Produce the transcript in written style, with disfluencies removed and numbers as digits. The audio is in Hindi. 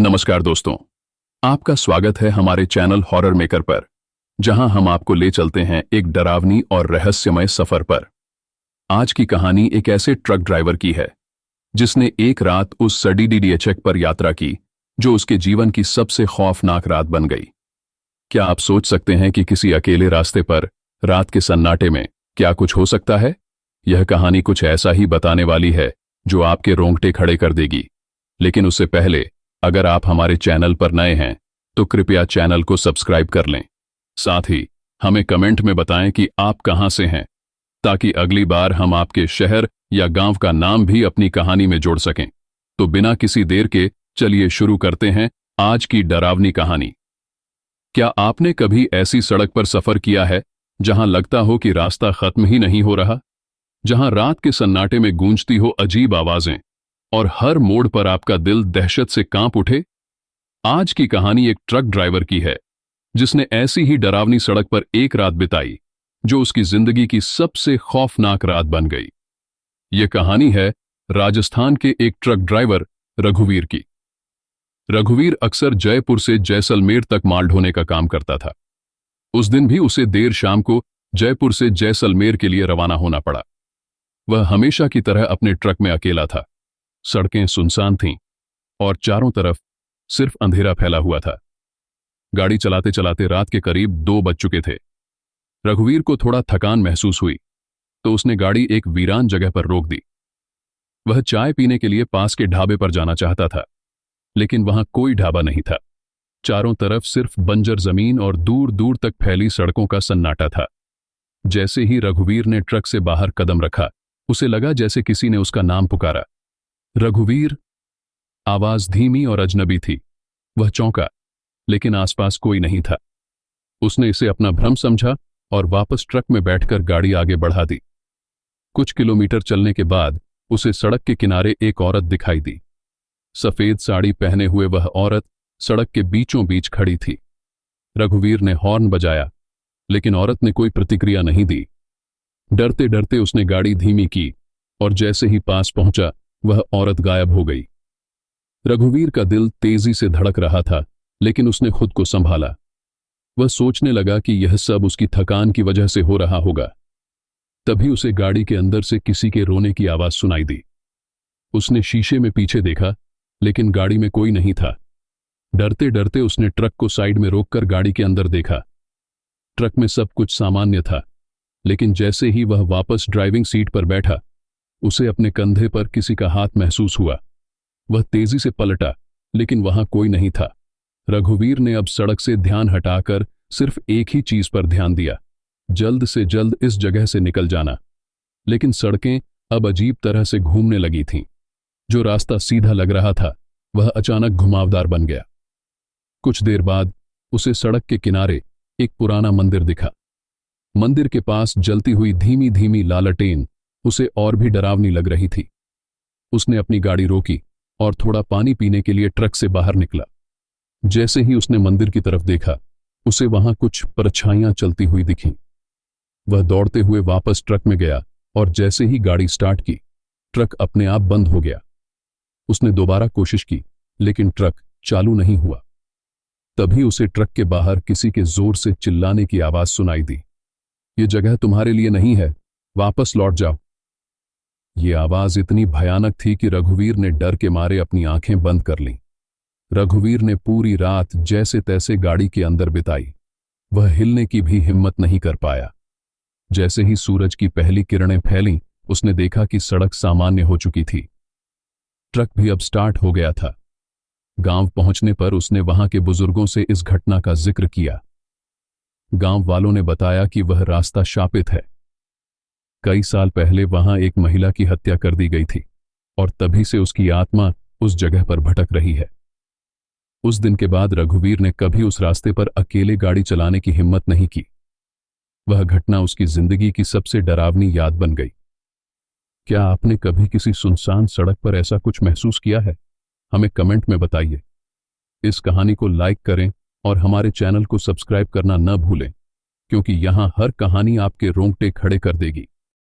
नमस्कार दोस्तों, आपका स्वागत है हमारे चैनल हॉरर मेकर पर, जहां हम आपको ले चलते हैं एक डरावनी और रहस्यमय सफर पर। आज की कहानी एक ऐसे ट्रक ड्राइवर की है जिसने एक रात उस सड़ी डीएचएक पर यात्रा की जो उसके जीवन की सबसे खौफनाक रात बन गई। क्या आप सोच सकते हैं कि किसी अकेले रास्ते पर रात के सन्नाटे में क्या कुछ हो सकता है? यह कहानी कुछ ऐसा ही बताने वाली है जो आपके रोंगटे खड़े कर देगी। लेकिन उससे पहले अगर आप हमारे चैनल पर नए हैं तो कृपया चैनल को सब्सक्राइब कर लें। साथ ही हमें कमेंट में बताएं कि आप कहां से हैं, ताकि अगली बार हम आपके शहर या गांव का नाम भी अपनी कहानी में जोड़ सकें। तो बिना किसी देर के चलिए शुरू करते हैं आज की डरावनी कहानी। क्या आपने कभी ऐसी सड़क पर सफर किया है जहां लगता हो कि रास्ता खत्म ही नहीं हो रहा, जहां रात के सन्नाटे में गूंजती हो अजीब आवाजें और हर मोड़ पर आपका दिल दहशत से कांप उठे? आज की कहानी एक ट्रक ड्राइवर की है जिसने ऐसी ही डरावनी सड़क पर एक रात बिताई जो उसकी जिंदगी की सबसे खौफनाक रात बन गई। यह कहानी है राजस्थान के एक ट्रक ड्राइवर रघुवीर की। रघुवीर अक्सर जयपुर से जैसलमेर तक माल ढोने का काम करता था। उस दिन भी उसे देर शाम को जयपुर से जैसलमेर के लिए रवाना होना पड़ा। वह हमेशा की तरह अपने ट्रक में अकेला था। सड़कें सुनसान थीं और चारों तरफ सिर्फ अंधेरा फैला हुआ था। गाड़ी चलाते चलाते रात के करीब 2 बज चुके थे। रघुवीर को थोड़ा थकान महसूस हुई तो उसने गाड़ी एक वीरान जगह पर रोक दी। वह चाय पीने के लिए पास के ढाबे पर जाना चाहता था, लेकिन वहां कोई ढाबा नहीं था। चारों तरफ सिर्फ बंजर जमीन और दूर दूर तक फैली सड़कों का सन्नाटा था। जैसे ही रघुवीर ने ट्रक से बाहर कदम रखा, उसे लगा जैसे किसी ने उसका नाम पुकारा। रघुवीर। आवाज धीमी और अजनबी थी। वह चौंका, लेकिन आसपास कोई नहीं था। उसने इसे अपना भ्रम समझा और वापस ट्रक में बैठकर गाड़ी आगे बढ़ा दी। कुछ किलोमीटर चलने के बाद उसे सड़क के किनारे एक औरत दिखाई दी। सफेद साड़ी पहने हुए वह औरत सड़क के बीचों बीच खड़ी थी। रघुवीर ने हॉर्न बजाया, लेकिन औरत ने कोई प्रतिक्रिया नहीं दी। डरते डरते उसने गाड़ी धीमी की और जैसे ही पास पहुंचा वह औरत गायब हो गई। रघुवीर का दिल तेजी से धड़क रहा था, लेकिन उसने खुद को संभाला। वह सोचने लगा कि यह सब उसकी थकान की वजह से हो रहा होगा। तभी उसे गाड़ी के अंदर से किसी के रोने की आवाज सुनाई दी। उसने शीशे में पीछे देखा, लेकिन गाड़ी में कोई नहीं था। डरते डरते उसने ट्रक को साइड में रोककर गाड़ी के अंदर देखा। ट्रक में सब कुछ सामान्य था, लेकिन जैसे ही वह वापस ड्राइविंग सीट पर बैठा, उसे अपने कंधे पर किसी का हाथ महसूस हुआ। वह तेजी से पलटा, लेकिन वहां कोई नहीं था। रघुवीर ने अब सड़क से ध्यान हटाकर सिर्फ एक ही चीज पर ध्यान दिया, जल्द से जल्द इस जगह से निकल जाना। लेकिन सड़कें अब अजीब तरह से घूमने लगी थीं। जो रास्ता सीधा लग रहा था वह अचानक घुमावदार बन गया। कुछ देर बाद उसे सड़क के किनारे एक पुराना मंदिर दिखा। मंदिर के पास जलती हुई धीमी धीमी लालटेन उसे और भी डरावनी लग रही थी। उसने अपनी गाड़ी रोकी और थोड़ा पानी पीने के लिए ट्रक से बाहर निकला। जैसे ही उसने मंदिर की तरफ देखा, उसे वहां कुछ परछाइयां चलती हुई दिखीं। वह दौड़ते हुए वापस ट्रक में गया और जैसे ही गाड़ी स्टार्ट की, ट्रक अपने आप बंद हो गया। उसने दोबारा कोशिश की, लेकिन ट्रक चालू नहीं हुआ। तभी उसे ट्रक के बाहर किसी के जोर से चिल्लाने की आवाज सुनाई दी। "ये जगह तुम्हारे लिए नहीं है, वापस लौट जाओ।" ये आवाज इतनी भयानक थी कि रघुवीर ने डर के मारे अपनी आंखें बंद कर लीं। रघुवीर ने पूरी रात जैसे तैसे गाड़ी के अंदर बिताई। वह हिलने की भी हिम्मत नहीं कर पाया। जैसे ही सूरज की पहली किरणें फैलीं, उसने देखा कि सड़क सामान्य हो चुकी थी। ट्रक भी अब स्टार्ट हो गया था। गांव पहुंचने पर उसने वहां के बुजुर्गों से इस घटना का जिक्र किया। गांव वालों ने बताया कि वह रास्ता शापित है। कई साल पहले वहां एक महिला की हत्या कर दी गई थी और तभी से उसकी आत्मा उस जगह पर भटक रही है। उस दिन के बाद रघुवीर ने कभी उस रास्ते पर अकेले गाड़ी चलाने की हिम्मत नहीं की। वह घटना उसकी जिंदगी की सबसे डरावनी याद बन गई। क्या आपने कभी किसी सुनसान सड़क पर ऐसा कुछ महसूस किया है? हमें कमेंट में बताइए। इस कहानी को लाइक करें और हमारे चैनल को सब्सक्राइब करना न भूलें, क्योंकि यहां हर कहानी आपके रोंगटे खड़े कर देगी।